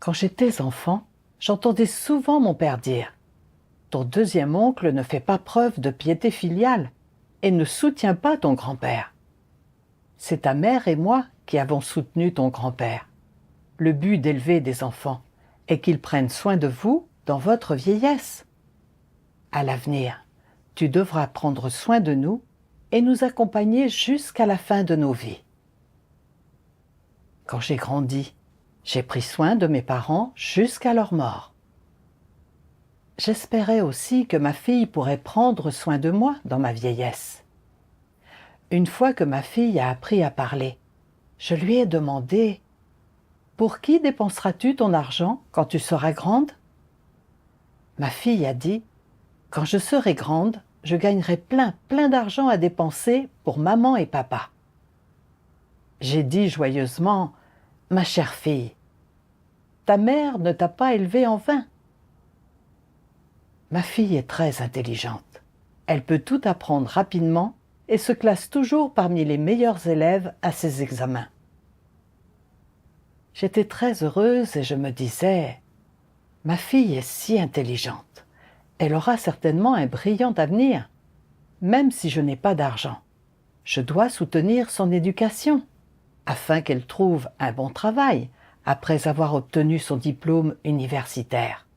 Quand j'étais enfant, j'entendais souvent mon père dire « Ton deuxième oncle ne fait pas preuve de piété filiale et ne soutient pas ton grand-père. C'est ta mère et moi qui avons soutenu ton grand-père. Le but d'élever des enfants est qu'ils prennent soin de vous dans votre vieillesse. À l'avenir, tu devras prendre soin de nous et nous accompagner jusqu'à la fin de nos vies. » Quand j'ai grandi, j'ai pris soin de mes parents jusqu'à leur mort. J'espérais aussi que ma fille pourrait prendre soin de moi dans ma vieillesse. Une fois que ma fille a appris à parler, je lui ai demandé « Pour qui dépenseras-tu ton argent quand tu seras grande ?» Ma fille a dit « Quand je serai grande, je gagnerai plein d'argent à dépenser pour maman et papa. » J'ai dit joyeusement « Ma chère fille, ta mère ne t'a pas élevée en vain. » Ma fille est très intelligente. Elle peut tout apprendre rapidement et se classe toujours parmi les meilleurs élèves à ses examens. J'étais très heureuse et je me disais « Ma fille est si intelligente. Elle aura certainement un brillant avenir, même si je n'ai pas d'argent. Je dois soutenir son éducation, afin qu'elle trouve un bon travail après avoir obtenu son diplôme universitaire.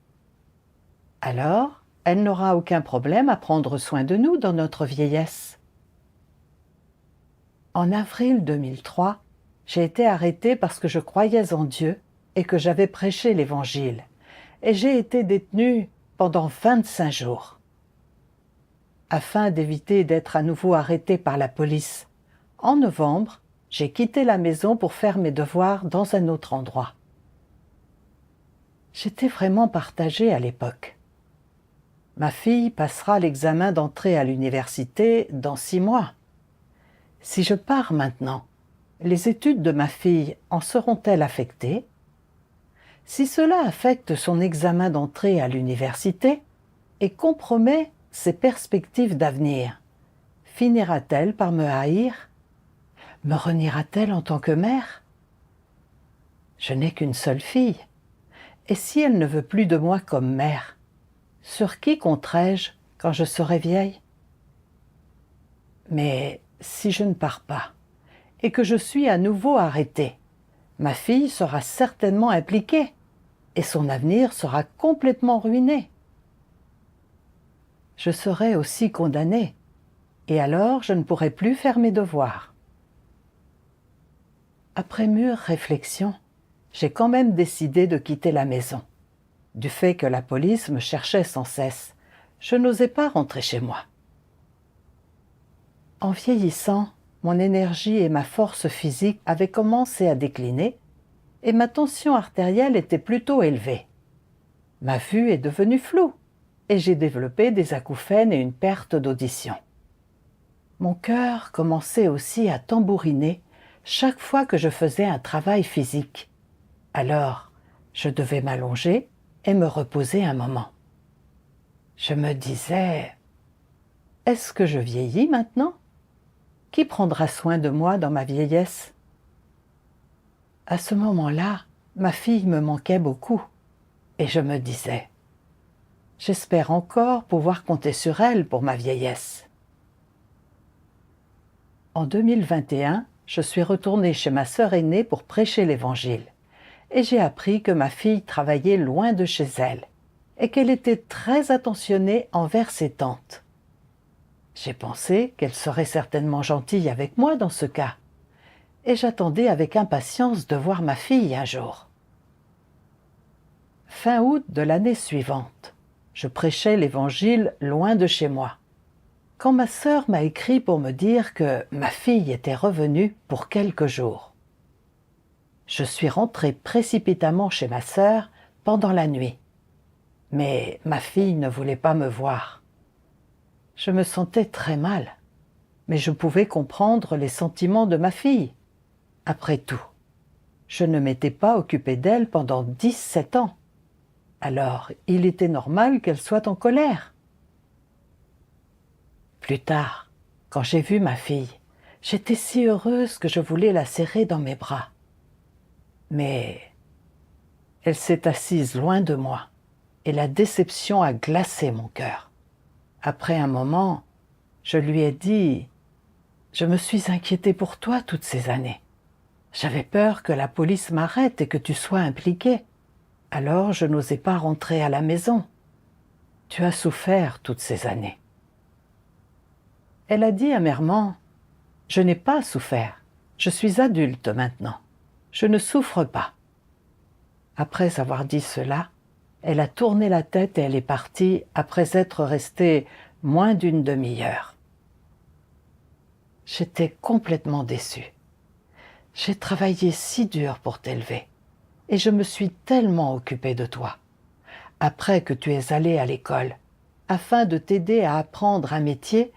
Alors, elle n'aura aucun problème à prendre soin de nous dans notre vieillesse. » En avril 2003, j'ai été arrêtée parce que je croyais en Dieu et que j'avais prêché l'Évangile, et j'ai été détenue pendant 25 jours. Afin d'éviter d'être à nouveau arrêtée par la police, en novembre, j'ai quitté la maison pour faire mes devoirs dans un autre endroit. J'étais vraiment partagée à l'époque. Ma fille passera l'examen d'entrée à l'université dans 6 mois. Si je pars maintenant, les études de ma fille en seront-elles affectées? Si cela affecte son examen d'entrée à l'université et compromet ses perspectives d'avenir, finira-t-elle par me haïr? Me reniera-t-elle en tant que mère? Je n'ai qu'une seule fille, et si elle ne veut plus de moi comme mère, sur qui compterai-je quand je serai vieille? Mais si je ne pars pas, et que je suis à nouveau arrêtée, ma fille sera certainement impliquée, et son avenir sera complètement ruiné. Je serai aussi condamnée, et alors je ne pourrai plus faire mes devoirs. Après mûre réflexion, j'ai quand même décidé de quitter la maison. Du fait que la police me cherchait sans cesse, je n'osais pas rentrer chez moi. En vieillissant, mon énergie et ma force physique avaient commencé à décliner et ma tension artérielle était plutôt élevée. Ma vue est devenue floue et j'ai développé des acouphènes et une perte d'audition. Mon cœur commençait aussi à tambouriner chaque fois que je faisais un travail physique. Alors, je devais m'allonger et me reposer un moment. Je me disais « Est-ce que je vieillis maintenant? Qui prendra soin de moi dans ma vieillesse ?» À ce moment-là, ma fille me manquait beaucoup et je me disais « J'espère encore pouvoir compter sur elle pour ma vieillesse. » En 2021, je suis retournée chez ma sœur aînée pour prêcher l'Évangile et j'ai appris que ma fille travaillait loin de chez elle et qu'elle était très attentionnée envers ses tantes. J'ai pensé qu'elle serait certainement gentille avec moi dans ce cas, et j'attendais avec impatience de voir ma fille un jour. Fin août de l'année suivante, je prêchais l'Évangile loin de chez moi, quand ma sœur m'a écrit pour me dire que ma fille était revenue pour quelques jours. Je suis rentrée précipitamment chez ma sœur pendant la nuit, mais ma fille ne voulait pas me voir. Je me sentais très mal, mais je pouvais comprendre les sentiments de ma fille. Après tout, je ne m'étais pas occupée d'elle pendant 17 ans. Alors, il était normal qu'elle soit en colère. Plus tard, quand j'ai vu ma fille, j'étais si heureuse que je voulais la serrer dans mes bras. Mais Elle s'est assise loin de moi, et la déception a glacé mon cœur. Après un moment, je lui ai dit « Je me suis inquiétée pour toi toutes ces années. J'avais peur que la police m'arrête et que tu sois impliquée. Alors je n'osais pas rentrer à la maison. Tu as souffert toutes ces années. » Elle a dit amèrement « Je n'ai pas souffert. Je suis adulte maintenant. Je ne souffre pas. » Après avoir dit cela, elle a tourné la tête et elle est partie après être restée moins d'une demi-heure. J'étais complètement déçue. J'ai travaillé si dur pour t'élever et je me suis tellement occupée de toi. Après que tu es allée à l'école, afin de t'aider à apprendre un métier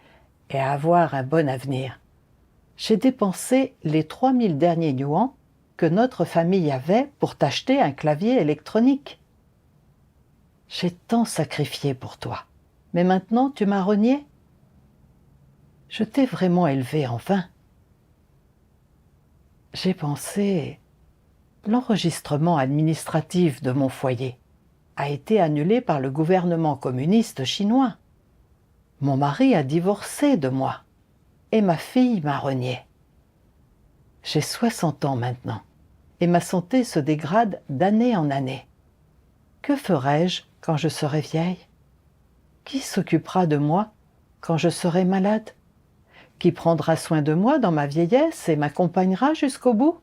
et à avoir un bon avenir, j'ai dépensé les 3000 derniers yuans que notre famille avait pour t'acheter un clavier électronique. J'ai tant sacrifié pour toi, mais maintenant tu m'as renié. Je t'ai vraiment élevé en vain. J'ai pensé, l'enregistrement administratif de mon foyer a été annulé par le gouvernement communiste chinois. Mon mari a divorcé de moi et ma fille m'a renié. J'ai 60 ans maintenant et ma santé se dégrade d'année en année. Que ferai-je quand je serai vieille? Qui s'occupera de moi quand je serai malade? Qui prendra soin de moi dans ma vieillesse et m'accompagnera jusqu'au bout?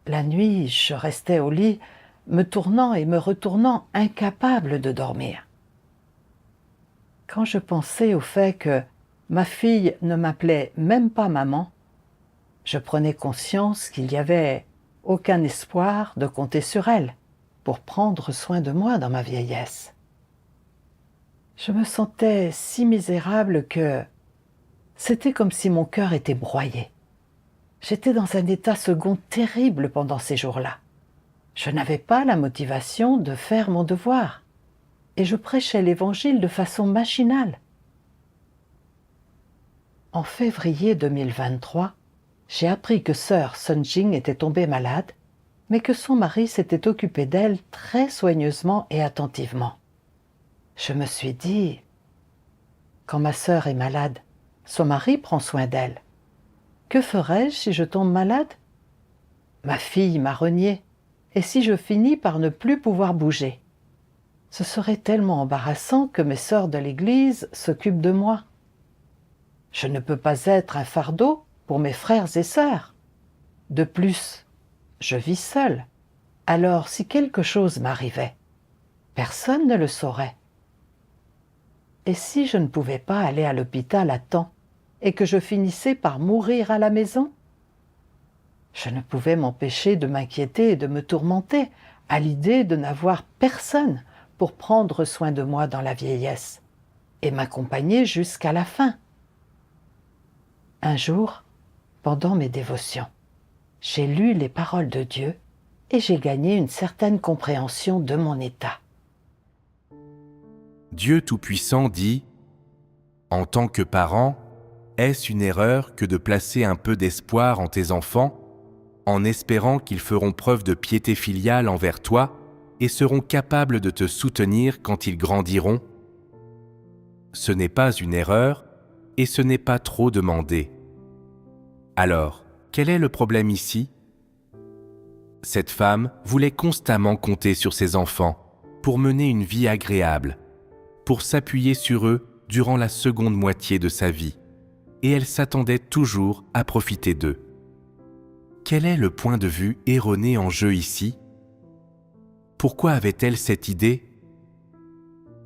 La nuit, je restais au lit, me tournant et me retournant, incapable de dormir. Quand je pensais au fait que ma fille ne m'appelait même pas maman, je prenais conscience qu'il n'y avait aucun espoir de compter sur elle pour prendre soin de moi dans ma vieillesse. Je me sentais si misérable que c'était comme si mon cœur était broyé. J'étais dans un état second terrible pendant ces jours-là. Je n'avais pas la motivation de faire mon devoir et je prêchais l'Évangile de façon machinale. En février 2023, j'ai appris que sœur Sun Jing était tombée malade, mais que son mari s'était occupé d'elle très soigneusement et attentivement. Je me suis dit, quand ma sœur est malade, son mari prend soin d'elle. Que ferais-je si je tombe malade? Ma fille m'a renié, et si je finis par ne plus pouvoir bouger? Ce serait tellement embarrassant que mes sœurs de l'Église s'occupent de moi. Je ne peux pas être un fardeau pour mes frères et sœurs. De plus, je vis seule. Alors, si quelque chose m'arrivait, personne ne le saurait. Et si je ne pouvais pas aller à l'hôpital à temps et que je finissais par mourir à la maison? Je ne pouvais m'empêcher de m'inquiéter et de me tourmenter à l'idée de n'avoir personne pour prendre soin de moi dans la vieillesse et m'accompagner jusqu'à la fin. Un jour, pendant mes dévotions, j'ai lu les paroles de Dieu et j'ai gagné une certaine compréhension de mon état. Dieu Tout-Puissant dit « En tant que parent, est-ce une erreur que de placer un peu d'espoir en tes enfants, en espérant qu'ils feront preuve de piété filiale envers toi et seront capables de te soutenir quand ils grandiront? Ce n'est pas une erreur et ce n'est pas trop demandé. Alors, quel est le problème ici? Cette femme voulait constamment compter sur ses enfants pour mener une vie agréable, pour s'appuyer sur eux durant la seconde moitié de sa vie, et elle s'attendait toujours à profiter d'eux. Quel est le point de vue erroné en jeu ici? Pourquoi avait-elle cette idée?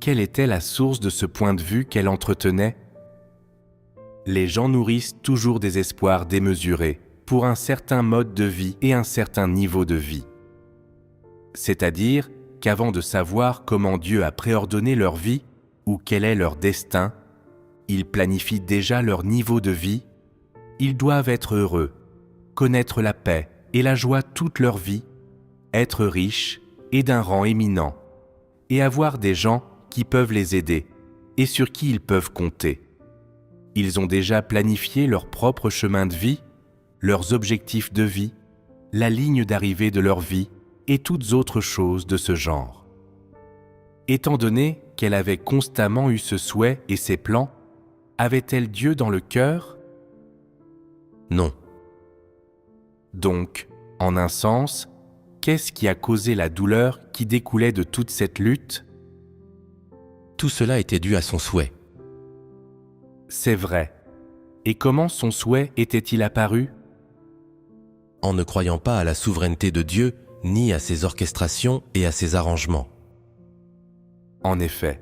Quelle était la source de ce point de vue qu'elle entretenait? Les gens nourrissent toujours des espoirs démesurés pour un certain mode de vie et un certain niveau de vie. C'est-à-dire qu'avant de savoir comment Dieu a préordonné leur vie ou quel est leur destin, ils planifient déjà leur niveau de vie. Ils doivent être heureux, connaître la paix et la joie toute leur vie, être riches et d'un rang éminent, et avoir des gens qui peuvent les aider et sur qui ils peuvent compter. Ils ont déjà planifié leur propre chemin de vie, leurs objectifs de vie, la ligne d'arrivée de leur vie, et toutes autres choses de ce genre. Étant donné qu'elle avait constamment eu ce souhait et ces plans, avait-elle Dieu dans le cœur? Non. Donc, en un sens, qu'est-ce qui a causé la douleur qui découlait de toute cette lutte? Tout cela était dû à son souhait. C'est vrai. Et comment son souhait était-il apparu? En ne croyant pas à la souveraineté de Dieu, ni à ses orchestrations et à ses arrangements. En effet,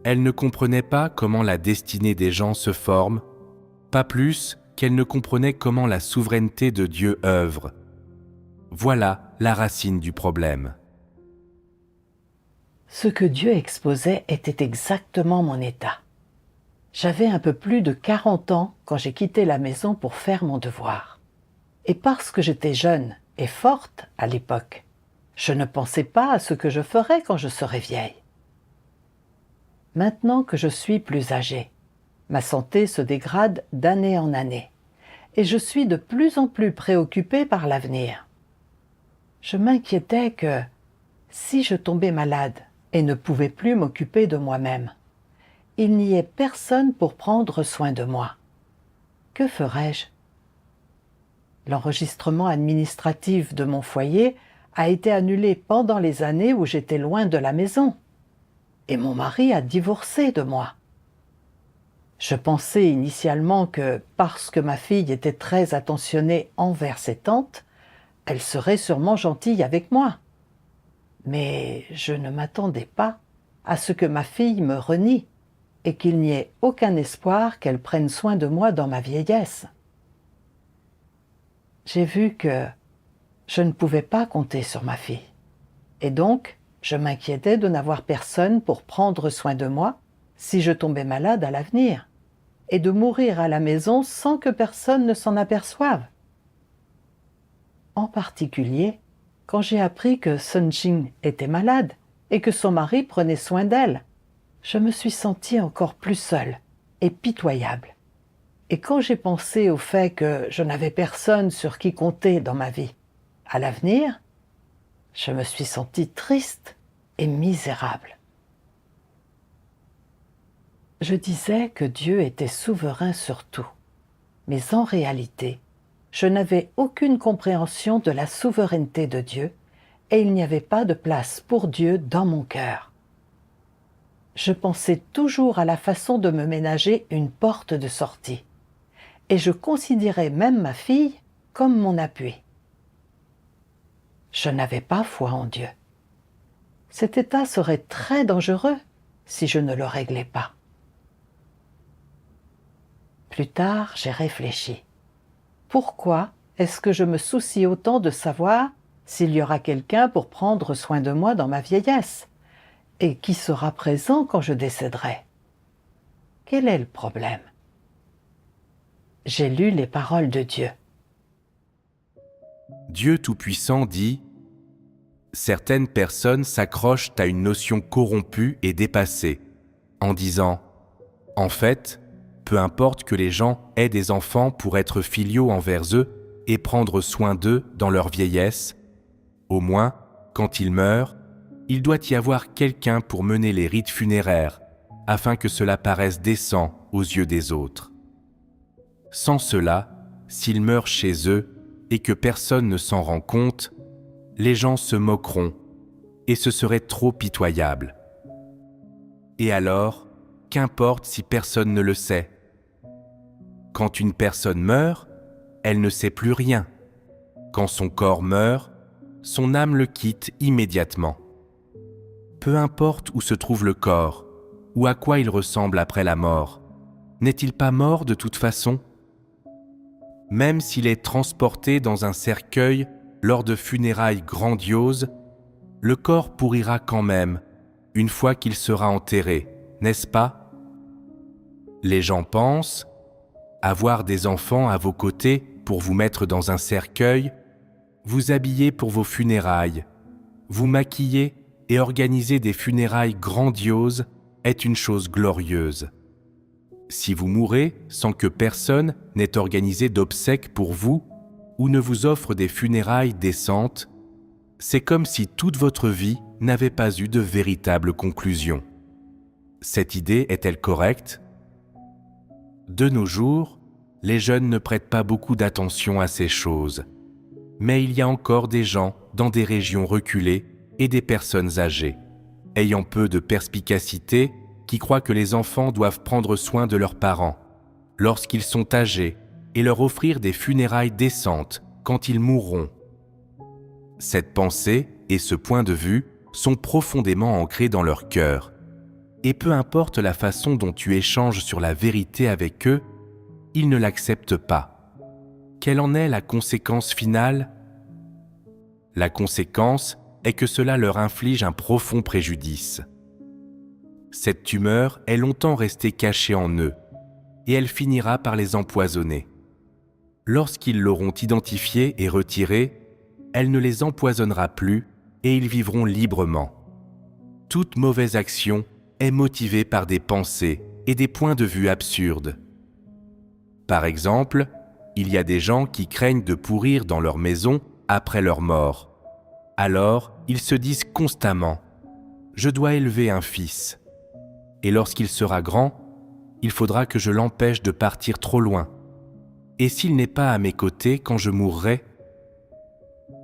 elle ne comprenait pas comment la destinée des gens se forme, pas plus qu'elle ne comprenait comment la souveraineté de Dieu œuvre. Voilà la racine du problème. Ce que Dieu exposait était exactement mon état. J'avais un peu plus de 40 ans quand j'ai quitté la maison pour faire mon devoir. Et parce que j'étais jeune et forte à l'époque, je ne pensais pas à ce que je ferais quand je serais vieille. Maintenant que je suis plus âgée, ma santé se dégrade d'année en année et je suis de plus en plus préoccupée par l'avenir. Je m'inquiétais que, si je tombais malade et ne pouvais plus m'occuper de moi-même, il n'y ait personne pour prendre soin de moi. Que ferais-je? L'enregistrement administratif de mon foyer a été annulé pendant les années où j'étais loin de la maison. Et mon mari a divorcé de moi. Je pensais initialement que, parce que ma fille était très attentionnée envers ses tantes, elle serait sûrement gentille avec moi. Mais je ne m'attendais pas à ce que ma fille me renie et qu'il n'y ait aucun espoir qu'elle prenne soin de moi dans ma vieillesse. J'ai vu que je ne pouvais pas compter sur ma fille. Et donc, je m'inquiétais de n'avoir personne pour prendre soin de moi si je tombais malade à l'avenir, et de mourir à la maison sans que personne ne s'en aperçoive. En particulier, quand j'ai appris que Sun Jing était malade et que son mari prenait soin d'elle, je me suis sentie encore plus seule et pitoyable. Et quand j'ai pensé au fait que je n'avais personne sur qui compter dans ma vie, à l'avenir, je me suis sentie triste et misérable. Je disais que Dieu était souverain sur tout, mais en réalité, je n'avais aucune compréhension de la souveraineté de Dieu et il n'y avait pas de place pour Dieu dans mon cœur. Je pensais toujours à la façon de me ménager une porte de sortie et je considérais même ma fille comme mon appui. Je n'avais pas foi en Dieu. Cet état serait très dangereux si je ne le réglais pas. Plus tard, j'ai réfléchi. Pourquoi est-ce que je me soucie autant de savoir s'il y aura quelqu'un pour prendre soin de moi dans ma vieillesse et qui sera présent quand je décéderai? Quel est le problème? J'ai lu les paroles de Dieu. Dieu Tout-Puissant dit « Certaines personnes s'accrochent à une notion corrompue et dépassée, en disant « En fait, peu importe que les gens aient des enfants pour être filiaux envers eux et prendre soin d'eux dans leur vieillesse, au moins, quand ils meurent, il doit y avoir quelqu'un pour mener les rites funéraires, afin que cela paraisse décent aux yeux des autres. Sans cela, s'ils meurent chez eux et que personne ne s'en rend compte, les gens se moqueront et ce serait trop pitoyable. Et alors, qu'importe si personne ne le sait. Quand une personne meurt, elle ne sait plus rien. Quand son corps meurt, son âme le quitte immédiatement. Peu importe où se trouve le corps, ou à quoi il ressemble après la mort, n'est-il pas mort de toute façon? Même s'il est transporté dans un cercueil lors de funérailles grandioses, le corps pourrira quand même, une fois qu'il sera enterré, n'est-ce pas? Les gens pensent, avoir des enfants à vos côtés pour vous mettre dans un cercueil, vous habiller pour vos funérailles, vous maquiller et organiser des funérailles grandioses est une chose glorieuse. Si vous mourrez sans que personne n'ait organisé d'obsèques pour vous ou ne vous offre des funérailles décentes, C'est comme si toute votre vie n'avait pas eu de véritable conclusion. Cette idée est-elle correcte? De nos jours, les jeunes ne prêtent pas beaucoup d'attention à ces choses. Mais il y a encore des gens dans des régions reculées et des personnes âgées, ayant peu de perspicacité, qui croient que les enfants doivent prendre soin de leurs parents lorsqu'ils sont âgés et leur offrir des funérailles décentes quand ils mourront. Cette pensée et ce point de vue sont profondément ancrés dans leur cœur. Et peu importe la façon dont tu échanges sur la vérité avec eux, ils ne l'acceptent pas. Quelle en est la conséquence finale? La conséquence est que cela leur inflige un profond préjudice. Cette tumeur est longtemps restée cachée en eux, et elle finira par les empoisonner. Lorsqu'ils l'auront identifiée et retirée, elle ne les empoisonnera plus et ils vivront librement. Toute mauvaise action est motivée par des pensées et des points de vue absurdes. Par exemple, il y a des gens qui craignent de pourrir dans leur maison après leur mort. Alors, ils se disent constamment « Je dois élever un fils ». Et lorsqu'il sera grand, il faudra que je l'empêche de partir trop loin. Et s'il n'est pas à mes côtés quand je mourrai,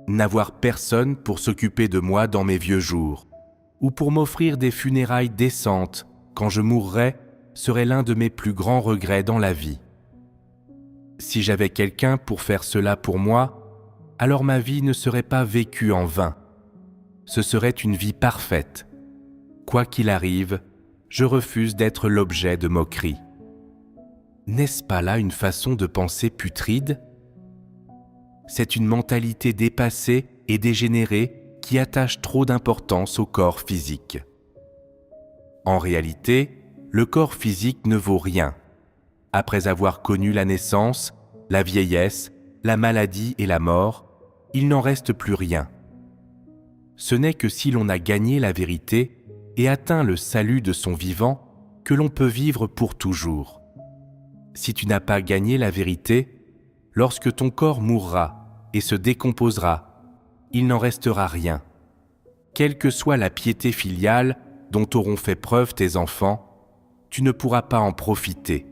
n'avoir personne pour s'occuper de moi dans mes vieux jours, ou pour m'offrir des funérailles décentes quand je mourrai, serait l'un de mes plus grands regrets dans la vie. Si j'avais quelqu'un pour faire cela pour moi, alors ma vie ne serait pas vécue en vain. Ce serait une vie parfaite. Quoi qu'il arrive, je refuse d'être l'objet de moqueries. N'est-ce pas là une façon de penser putride? C'est une mentalité dépassée et dégénérée qui attache trop d'importance au corps physique. En réalité, le corps physique ne vaut rien. Après avoir connu la naissance, la vieillesse, la maladie et la mort, il n'en reste plus rien. Ce n'est que si l'on a gagné la vérité et atteint le salut de son vivant que l'on peut vivre pour toujours. Si tu n'as pas gagné la vérité, lorsque ton corps mourra et se décomposera, il n'en restera rien. Quelle que soit la piété filiale dont auront fait preuve tes enfants, tu ne pourras pas en profiter.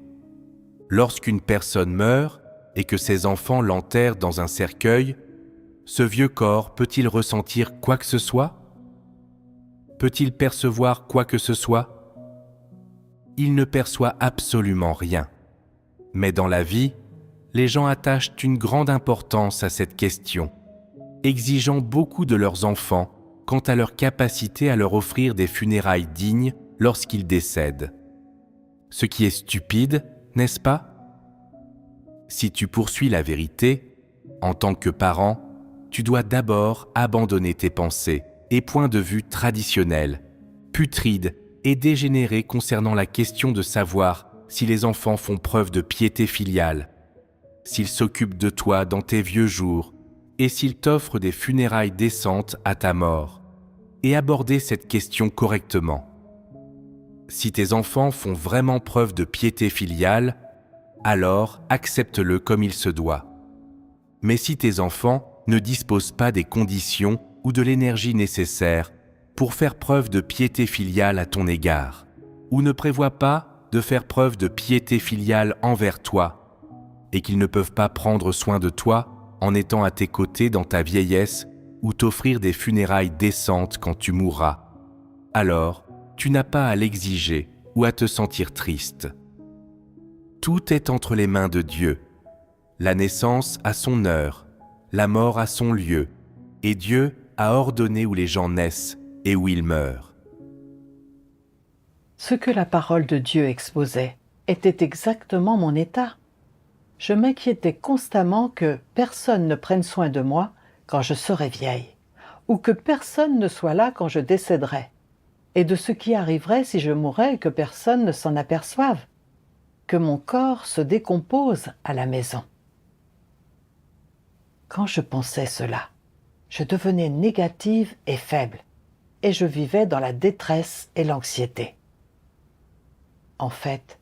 Lorsqu'une personne meurt et que ses enfants l'enterrent dans un cercueil, ce vieux corps peut-il ressentir quoi que ce soit? Peut-il percevoir quoi que ce soit? Il ne perçoit absolument rien. Mais dans la vie, les gens attachent une grande importance à cette question, exigeant beaucoup de leurs enfants quant à leur capacité à leur offrir des funérailles dignes lorsqu'ils décèdent. Ce qui est stupide, n'est-ce pas? Si tu poursuis la vérité, en tant que parent, tu dois d'abord abandonner tes pensées et points de vue traditionnels, putrides et dégénérés concernant la question de savoir si les enfants font preuve de piété filiale, s'ils s'occupent de toi dans tes vieux jours et s'ils t'offrent des funérailles décentes à ta mort, et aborder cette question correctement. Si tes enfants font vraiment preuve de piété filiale, alors accepte-le comme il se doit. Mais si tes enfants ne disposent pas des conditions ou de l'énergie nécessaire pour faire preuve de piété filiale à ton égard, ou ne prévoient pas de faire preuve de piété filiale envers toi, et qu'ils ne peuvent pas prendre soin de toi en étant à tes côtés dans ta vieillesse ou t'offrir des funérailles décentes quand tu mourras, alors tu n'as pas à l'exiger ou à te sentir triste. Tout est entre les mains de Dieu. La naissance a son heure, la mort a son lieu, et Dieu a ordonné où les gens naissent et où ils meurent. Ce que la parole de Dieu exposait était exactement mon état. Je m'inquiétais constamment que personne ne prenne soin de moi quand je serai vieille, ou que personne ne soit là quand je décéderai, et de ce qui arriverait si je mourais et que personne ne s'en aperçoive, que mon corps se décompose à la maison. Quand je pensais cela, je devenais négative et faible, et je vivais dans la détresse et l'anxiété. En fait,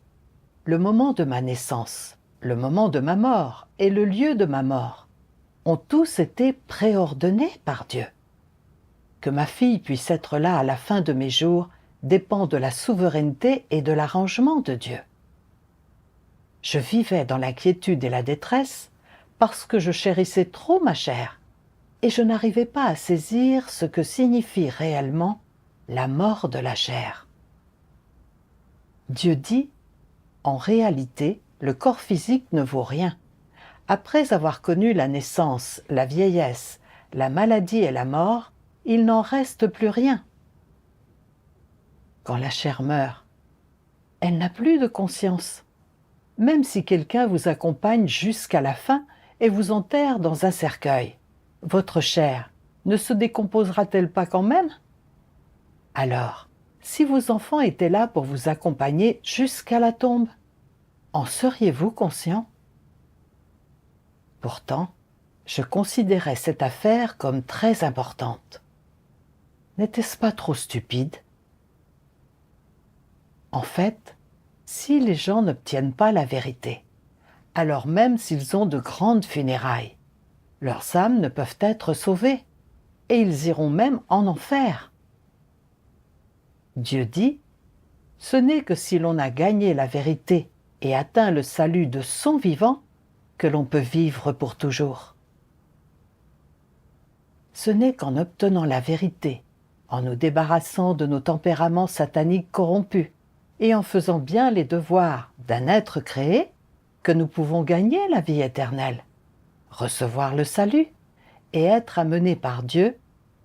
le moment de ma naissance, le moment de ma mort et le lieu de ma mort ont tous été préordonnés par Dieu. que ma fille puisse être là à la fin de mes jours dépend de la souveraineté et de l'arrangement de Dieu. Je vivais dans l'inquiétude et la détresse parce que je chérissais trop ma chair et je n'arrivais pas à saisir ce que signifie réellement la mort de la chair. Dieu dit, en réalité, le corps physique ne vaut rien. Après avoir connu la naissance, la vieillesse, la maladie et la mort, il n'en reste plus rien. Quand la chair meurt, elle n'a plus de conscience. Même si quelqu'un vous accompagne jusqu'à la fin et vous enterre dans un cercueil, votre chair ne se décomposera-t-elle pas quand même? Alors, si vos enfants étaient là pour vous accompagner jusqu'à la tombe, en seriez-vous conscient? Pourtant, je considérais cette affaire comme très importante. N'était-ce pas trop stupide? En fait, si les gens n'obtiennent pas la vérité, alors même s'ils ont de grandes funérailles, leurs âmes ne peuvent être sauvées, et ils iront même en enfer. Dieu dit, ce n'est que si l'on a gagné la vérité et atteint le salut de son vivant que l'on peut vivre pour toujours. Ce n'est qu'en obtenant la vérité, en nous débarrassant de nos tempéraments sataniques corrompus et en faisant bien les devoirs d'un être créé, que nous pouvons gagner la vie éternelle, recevoir le salut et être amenés par Dieu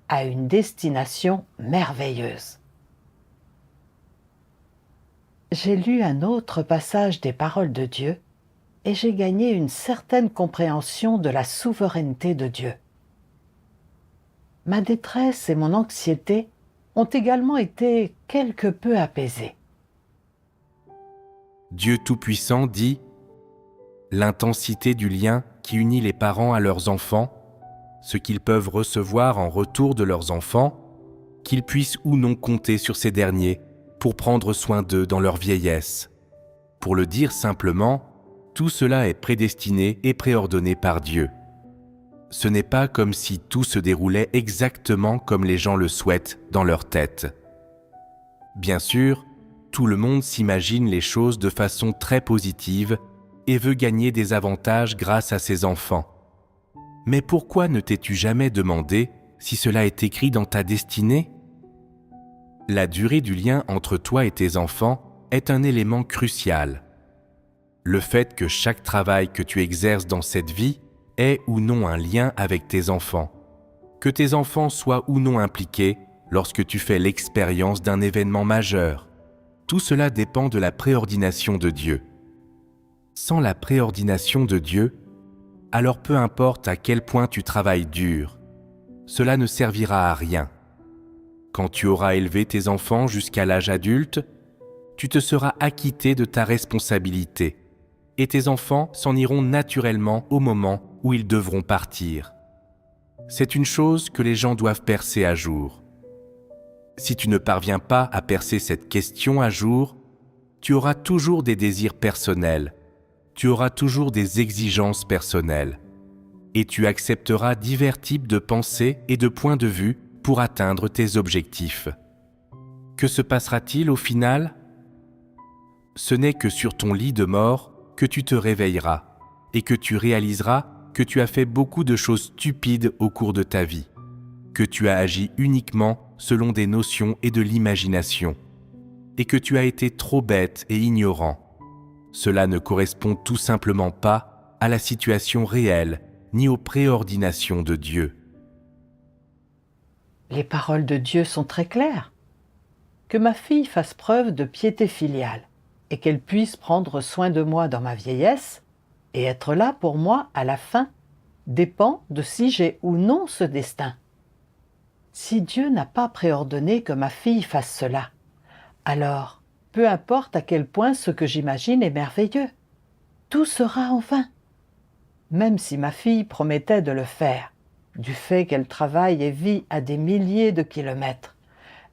à une destination merveilleuse. J'ai lu un autre passage des paroles de Dieu et j'ai gagné une certaine compréhension de la souveraineté de Dieu. Ma détresse et mon anxiété ont également été quelque peu apaisées. Dieu Tout-Puissant dit « L'intensité du lien qui unit les parents à leurs enfants, ce qu'ils peuvent recevoir en retour de leurs enfants, qu'ils puissent ou non compter sur ces derniers pour prendre soin d'eux dans leur vieillesse. Pour le dire simplement, tout cela est prédestiné et préordonné par Dieu. Ce n'est pas comme si tout se déroulait exactement comme les gens le souhaitent dans leur tête. Bien sûr, tout le monde s'imagine les choses de façon très positive et veut gagner des avantages grâce à ses enfants. Mais pourquoi ne t'es-tu jamais demandé si cela est écrit dans ta destinée ? La durée du lien entre toi et tes enfants est un élément crucial. Le fait que chaque travail que tu exerces dans cette vie ait ou non un lien avec tes enfants, que tes enfants soient ou non impliqués lorsque tu fais l'expérience d'un événement majeur, tout cela dépend de la préordination de Dieu. Sans la préordination de Dieu, alors peu importe à quel point tu travailles dur, cela ne servira à rien. Quand tu auras élevé tes enfants jusqu'à l'âge adulte, tu te seras acquitté de ta responsabilité et tes enfants s'en iront naturellement au moment où ils devront partir. C'est une chose que les gens doivent percer à jour. Si tu ne parviens pas à percer cette question à jour, tu auras toujours des désirs personnels, tu auras toujours des exigences personnelles, et tu accepteras divers types de pensées et de points de vue pour atteindre tes objectifs. Que se passera-t-il au final ? Ce n'est que sur ton lit de mort que tu te réveilleras et que tu réaliseras que tu as fait beaucoup de choses stupides au cours de ta vie, que tu as agi uniquement selon des notions et de l'imagination, et que tu as été trop bête et ignorant. Cela ne correspond tout simplement pas à la situation réelle ni aux préordinations de Dieu. Les paroles de Dieu sont très claires. Que ma fille fasse preuve de piété filiale et qu'elle puisse prendre soin de moi dans ma vieillesse et être là pour moi à la fin dépend de si j'ai ou non ce destin. Si Dieu n'a pas préordonné que ma fille fasse cela, alors peu importe à quel point ce que j'imagine est merveilleux, tout sera en vain. Même si ma fille promettait de le faire, du fait qu'elle travaille et vit à des milliers de kilomètres,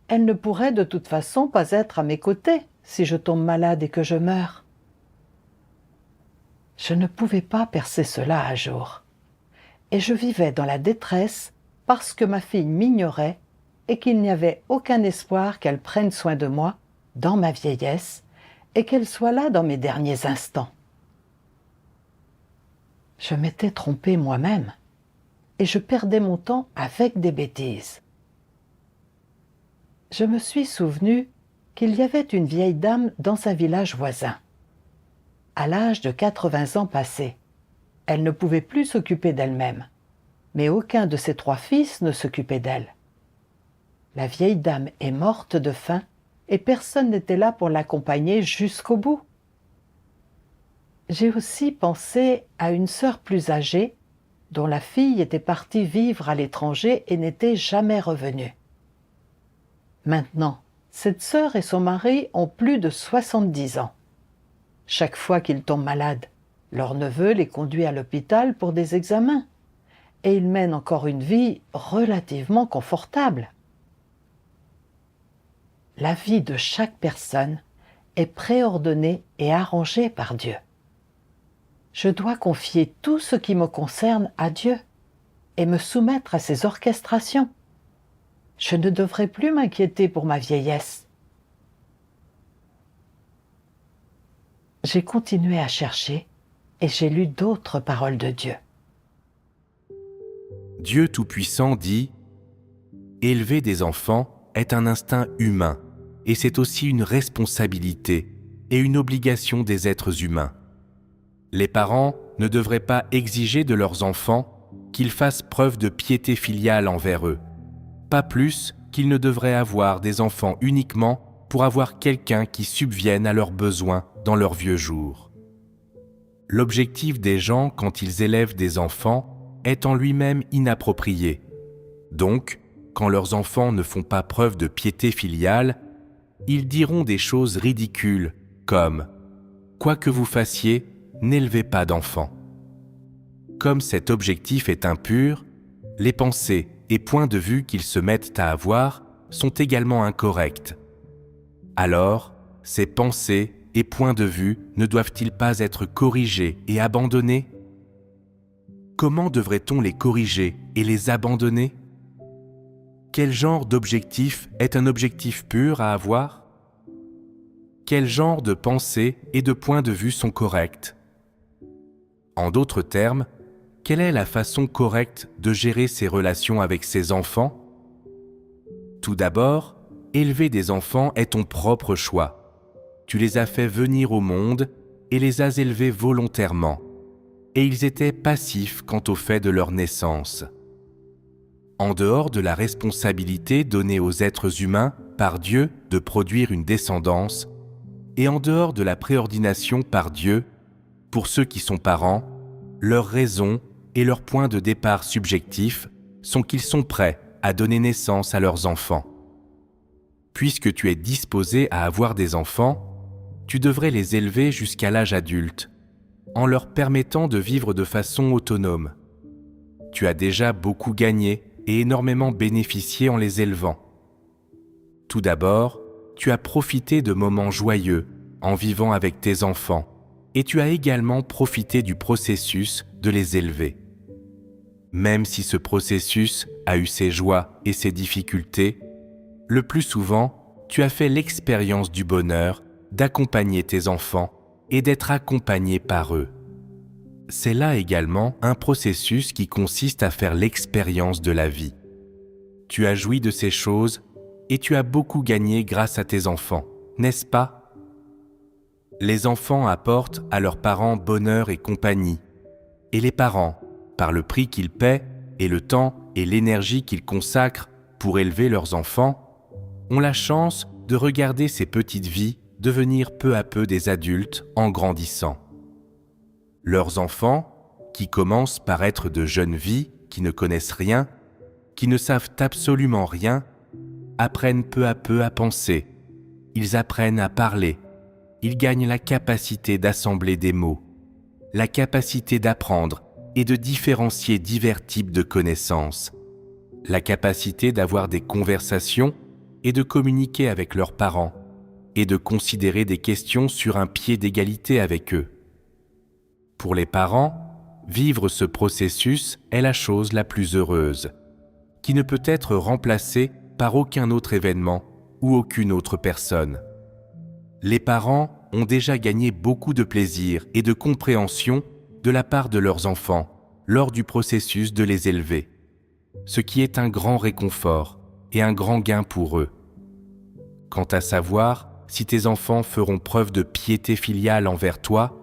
elle ne pourrait de toute façon pas être à mes côtés si je tombe malade et que je meurs. Je ne pouvais pas percer cela à jour, et je vivais dans la détresse parce que ma fille m'ignorait et qu'il n'y avait aucun espoir qu'elle prenne soin de moi dans ma vieillesse et qu'elle soit là dans mes derniers instants. Je m'étais trompée moi-même et je perdais mon temps avec des bêtises. Je me suis souvenu qu'il y avait une vieille dame dans un village voisin. À l'âge de 80 ans passés, elle ne pouvait plus s'occuper d'elle-même, mais aucun de ses 3 fils ne s'occupait d'elle. La vieille dame est morte de faim et personne n'était là pour l'accompagner jusqu'au bout. J'ai aussi pensé à une sœur plus âgée dont la fille était partie vivre à l'étranger et n'était jamais revenue. Maintenant, cette sœur et son mari ont plus de 70 ans. Chaque fois qu'ils tombent malades, leur neveu les conduit à l'hôpital pour des examens et ils mènent encore une vie relativement confortable. La vie de chaque personne est préordonnée et arrangée par Dieu. Je dois confier tout ce qui me concerne à Dieu et me soumettre à ses orchestrations. Je ne devrais plus m'inquiéter pour ma vieillesse. J'ai continué à chercher et j'ai lu d'autres paroles de Dieu. Dieu Tout-Puissant dit « Élever des enfants est un instinct humain et c'est aussi une responsabilité et une obligation des êtres humains. Les parents ne devraient pas exiger de leurs enfants qu'ils fassent preuve de piété filiale envers eux, pas plus qu'ils ne devraient avoir des enfants uniquement pour avoir quelqu'un qui subvienne à leurs besoins dans leurs vieux jours. L'objectif des gens quand ils élèvent des enfants est en lui-même inapproprié. Donc, quand leurs enfants ne font pas preuve de piété filiale, ils diront des choses ridicules comme « Quoi que vous fassiez, n'élevez pas d'enfants ». Comme cet objectif est impur, les pensées et points de vue qu'ils se mettent à avoir sont également incorrects. Alors, ces pensées et points de vue ne doivent-ils pas être corrigés et abandonnés ? Comment devrait-on les corriger et les abandonner ? Quel genre d'objectif est un objectif pur à avoir ? Quel genre de pensées et de points de vue sont corrects ? En d'autres termes, quelle est la façon correcte de gérer ses relations avec ses enfants ? Tout d'abord, élever des enfants est ton propre choix. Tu les as fait venir au monde et les as élevés volontairement, et ils étaient passifs quant au fait de leur naissance. En dehors de la responsabilité donnée aux êtres humains par Dieu de produire une descendance, et en dehors de la préordination par Dieu, pour ceux qui sont parents, leurs raisons et leurs points de départ subjectifs sont qu'ils sont prêts à donner naissance à leurs enfants. Puisque tu es disposé à avoir des enfants, tu devrais les élever jusqu'à l'âge adulte, en leur permettant de vivre de façon autonome. Tu as déjà beaucoup gagné et énormément bénéficié en les élevant. Tout d'abord, tu as profité de moments joyeux en vivant avec tes enfants et tu as également profité du processus de les élever. Même si ce processus a eu ses joies et ses difficultés, le plus souvent, tu as fait l'expérience du bonheur d'accompagner tes enfants et d'être accompagné par eux. C'est là également un processus qui consiste à faire l'expérience de la vie. Tu as joui de ces choses et tu as beaucoup gagné grâce à tes enfants, n'est-ce pas ? Les enfants apportent à leurs parents bonheur et compagnie, et les parents, par le prix qu'ils paient et le temps et l'énergie qu'ils consacrent pour élever leurs enfants, ont la chance de regarder ces petites vies devenir peu à peu des adultes en grandissant. Leurs enfants, qui commencent par être de jeunes vies, qui ne connaissent rien, qui ne savent absolument rien, apprennent peu à peu à penser, ils apprennent à parler, ils gagnent la capacité d'assembler des mots, la capacité d'apprendre et de différencier divers types de connaissances, la capacité d'avoir des conversations et de communiquer avec leurs parents, et de considérer des questions sur un pied d'égalité avec eux. Pour les parents, vivre ce processus est la chose la plus heureuse, qui ne peut être remplacée par aucun autre événement ou aucune autre personne. Les parents ont déjà gagné beaucoup de plaisir et de compréhension de la part de leurs enfants lors du processus de les élever, ce qui est un grand réconfort et un grand gain pour eux. Quant à savoir si tes enfants feront preuve de piété filiale envers toi,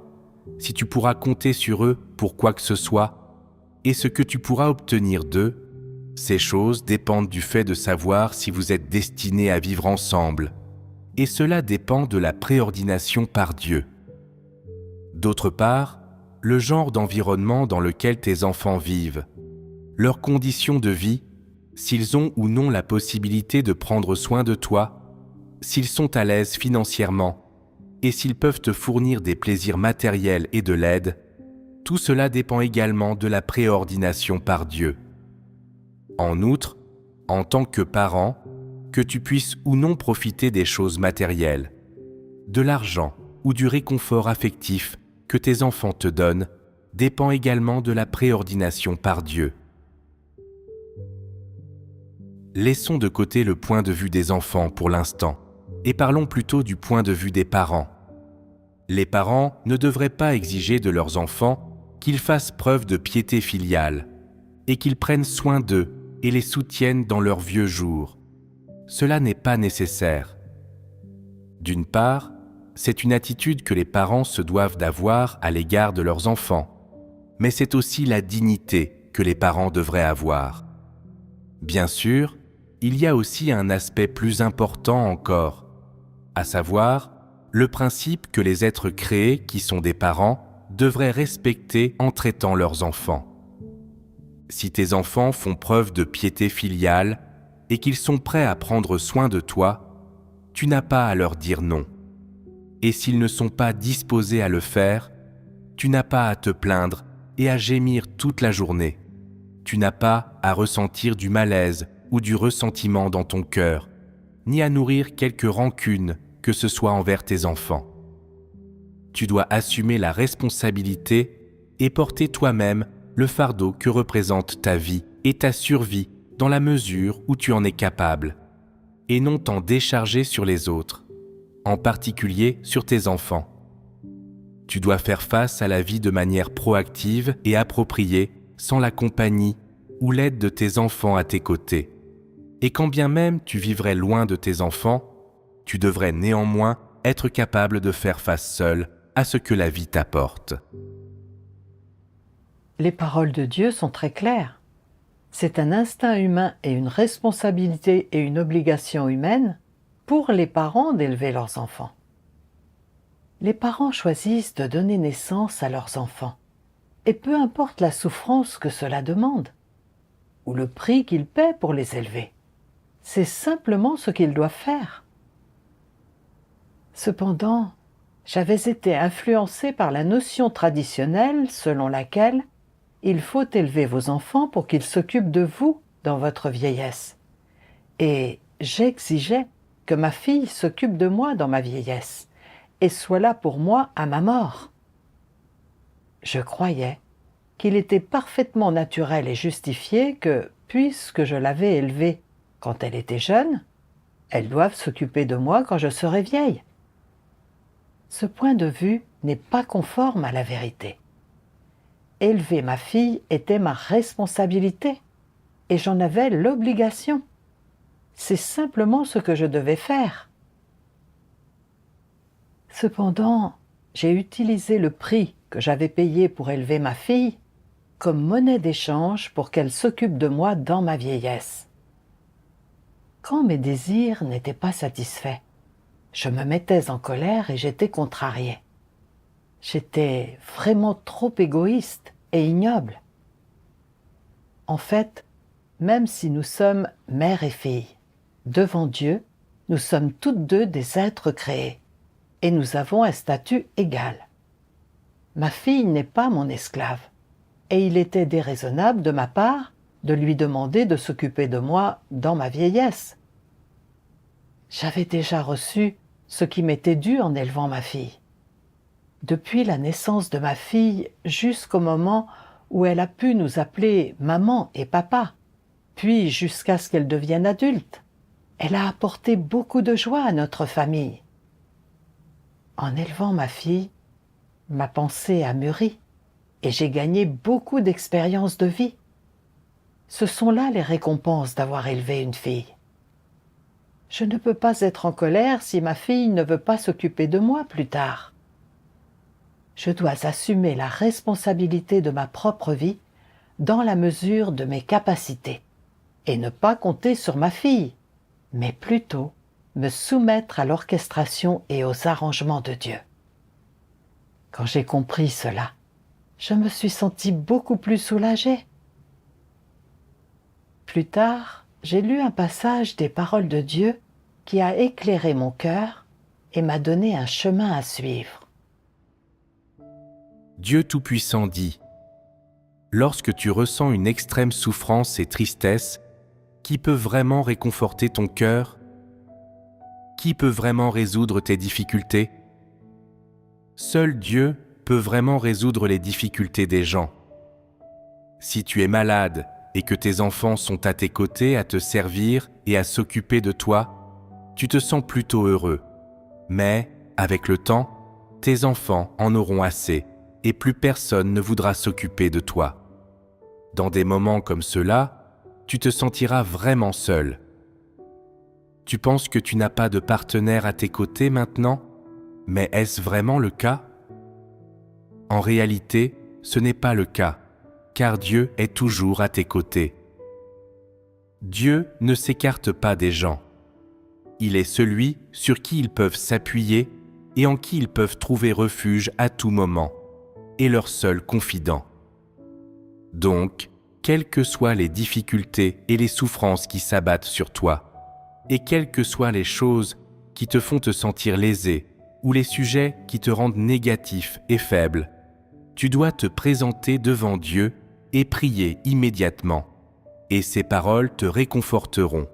si tu pourras compter sur eux pour quoi que ce soit, et ce que tu pourras obtenir d'eux, ces choses dépendent du fait de savoir si vous êtes destinés à vivre ensemble, et cela dépend de la préordination par Dieu. D'autre part, le genre d'environnement dans lequel tes enfants vivent, leurs conditions de vie, s'ils ont ou non la possibilité de prendre soin de toi, s'ils sont à l'aise financièrement, et s'ils peuvent te fournir des plaisirs matériels et de l'aide, tout cela dépend également de la préordination par Dieu. En outre, en tant que parent, que tu puisses ou non profiter des choses matérielles, de l'argent ou du réconfort affectif que tes enfants te donnent, dépend également de la préordination par Dieu. Laissons de côté le point de vue des enfants pour l'instant, et parlons plutôt du point de vue des parents. Les parents ne devraient pas exiger de leurs enfants qu'ils fassent preuve de piété filiale et qu'ils prennent soin d'eux et les soutiennent dans leurs vieux jours. Cela n'est pas nécessaire. D'une part, c'est une attitude que les parents se doivent d'avoir à l'égard de leurs enfants, mais c'est aussi la dignité que les parents devraient avoir. Bien sûr, il y a aussi un aspect plus important encore, à savoir le principe que les êtres créés qui sont des parents devraient respecter en traitant leurs enfants. Si tes enfants font preuve de piété filiale et qu'ils sont prêts à prendre soin de toi, tu n'as pas à leur dire non. Et s'ils ne sont pas disposés à le faire, tu n'as pas à te plaindre et à gémir toute la journée. Tu n'as pas à ressentir du malaise ou du ressentiment dans ton cœur, ni à nourrir quelque rancune que ce soit envers tes enfants. Tu dois assumer la responsabilité et porter toi-même le fardeau que représente ta vie et ta survie dans la mesure où tu en es capable, et non t'en décharger sur les autres, en particulier sur tes enfants. Tu dois faire face à la vie de manière proactive et appropriée sans la compagnie ou l'aide de tes enfants à tes côtés. Et quand bien même tu vivrais loin de tes enfants, tu devrais néanmoins être capable de faire face seul à ce que la vie t'apporte. Les paroles de Dieu sont très claires. C'est un instinct humain et une responsabilité et une obligation humaine pour les parents d'élever leurs enfants. Les parents choisissent de donner naissance à leurs enfants, et peu importe la souffrance que cela demande, ou le prix qu'ils paient pour les élever, c'est simplement ce qu'ils doivent faire. Cependant, j'avais été influencée par la notion traditionnelle selon laquelle il faut élever vos enfants pour qu'ils s'occupent de vous dans votre vieillesse. Et j'exigeais que ma fille s'occupe de moi dans ma vieillesse et soit là pour moi à ma mort. Je croyais qu'il était parfaitement naturel et justifié que, puisque je l'avais élevée quand elle était jeune, elle doive s'occuper de moi quand je serai vieille. Ce point de vue n'est pas conforme à la vérité. Élever ma fille était ma responsabilité et j'en avais l'obligation. C'est simplement ce que je devais faire. Cependant, j'ai utilisé le prix que j'avais payé pour élever ma fille comme monnaie d'échange pour qu'elle s'occupe de moi dans ma vieillesse. Quand mes désirs n'étaient pas satisfaits, je me mettais en colère et j'étais contrariée. J'étais vraiment trop égoïste et ignoble. En fait, même si nous sommes mère et fille, devant Dieu, nous sommes toutes deux des êtres créés et nous avons un statut égal. Ma fille n'est pas mon esclave et il était déraisonnable de ma part de lui demander de s'occuper de moi dans ma vieillesse. J'avais déjà reçu ce qui m'était dû en élevant ma fille. Depuis la naissance de ma fille jusqu'au moment où elle a pu nous appeler maman et papa, puis jusqu'à ce qu'elle devienne adulte, Elle a apporté beaucoup de joie à notre famille. En élevant ma fille, ma pensée a mûri et j'ai gagné beaucoup d'expériences de vie. Ce sont là les récompenses d'avoir élevé une fille. Je ne peux pas être en colère si ma fille ne veut pas s'occuper de moi plus tard. Je dois assumer la responsabilité de ma propre vie dans la mesure de mes capacités et ne pas compter sur ma fille, mais plutôt me soumettre à l'orchestration et aux arrangements de Dieu. Quand j'ai compris cela, je me suis sentie beaucoup plus soulagée. Plus tard, j'ai lu un passage des paroles de Dieu qui a éclairé mon cœur et m'a donné un chemin à suivre. Dieu Tout-Puissant dit : lorsque tu ressens une extrême souffrance et tristesse, qui peut vraiment réconforter ton cœur ? Qui peut vraiment résoudre tes difficultés ? Seul Dieu peut vraiment résoudre les difficultés des gens. Si tu es malade et que tes enfants sont à tes côtés à te servir et à s'occuper de toi, tu te sens plutôt heureux. Mais, avec le temps, tes enfants en auront assez et plus personne ne voudra s'occuper de toi. Dans des moments comme ceux-là, tu te sentiras vraiment seul. Tu penses que tu n'as pas de partenaire à tes côtés maintenant ? Mais est-ce vraiment le cas ? En réalité, ce n'est pas le cas, car Dieu est toujours à tes côtés. Dieu ne s'écarte pas des gens. Il est celui sur qui ils peuvent s'appuyer et en qui ils peuvent trouver refuge à tout moment, et leur seul confident. Donc, quelles que soient les difficultés et les souffrances qui s'abattent sur toi, et quelles que soient les choses qui te font te sentir lésé, ou les sujets qui te rendent négatif et faible, tu dois te présenter devant Dieu et prier immédiatement, et ses paroles te réconforteront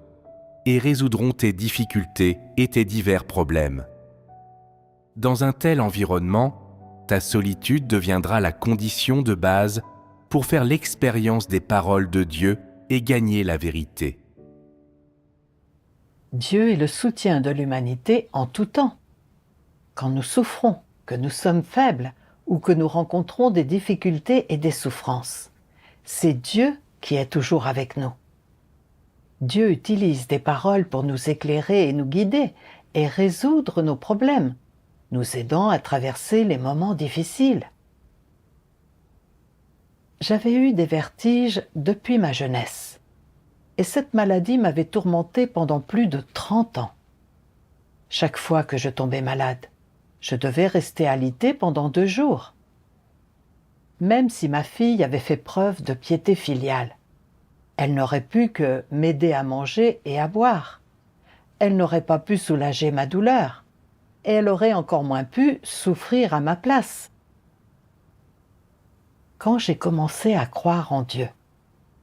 et résoudront tes difficultés et tes divers problèmes. Dans un tel environnement, ta solitude deviendra la condition de base pour faire l'expérience des paroles de Dieu et gagner la vérité. Dieu est le soutien de l'humanité en tout temps. Quand nous souffrons, que nous sommes faibles ou que nous rencontrons des difficultés et des souffrances, c'est Dieu qui est toujours avec nous. Dieu utilise des paroles pour nous éclairer et nous guider et résoudre nos problèmes, nous aidant à traverser les moments difficiles. J'avais eu des vertiges depuis ma jeunesse, et cette maladie m'avait tourmentée pendant plus de 30 ans. Chaque fois que je tombais malade, je devais rester alitée pendant 2 jours. Même si ma fille avait fait preuve de piété filiale, elle n'aurait pu que m'aider à manger et à boire. Elle n'aurait pas pu soulager ma douleur, et elle aurait encore moins pu souffrir à ma place. Quand j'ai commencé à croire en Dieu,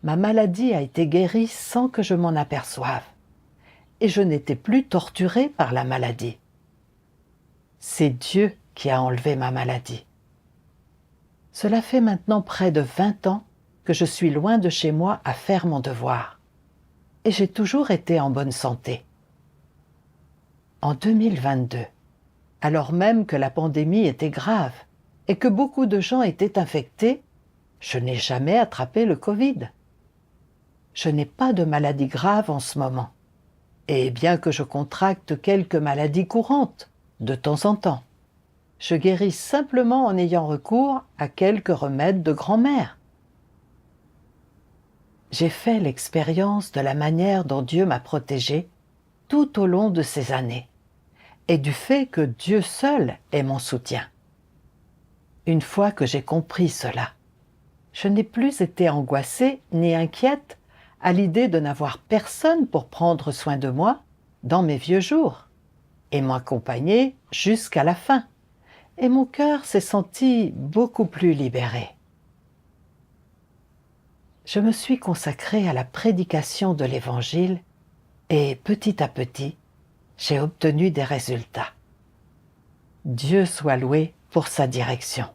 ma maladie a été guérie sans que je m'en aperçoive, et je n'étais plus torturée par la maladie. C'est Dieu qui a enlevé ma maladie. Cela fait maintenant près de 20 ans que je suis loin de chez moi à faire mon devoir, et j'ai toujours été en bonne santé. En 2022, alors même que la pandémie était grave et que beaucoup de gens étaient infectés, je n'ai jamais attrapé le Covid. Je n'ai pas de maladie grave en ce moment, et bien que je contracte quelques maladies courantes, de temps en temps, je guéris simplement en ayant recours à quelques remèdes de grand-mère. J'ai fait l'expérience de la manière dont Dieu m'a protégée tout au long de ces années, et du fait que Dieu seul est mon soutien. Une fois que j'ai compris cela, je n'ai plus été angoissée ni inquiète à l'idée de n'avoir personne pour prendre soin de moi dans mes vieux jours et m'accompagner jusqu'à la fin. Et mon cœur s'est senti beaucoup plus libéré. Je me suis consacrée à la prédication de l'Évangile et petit à petit, j'ai obtenu des résultats. Dieu soit loué pour sa direction.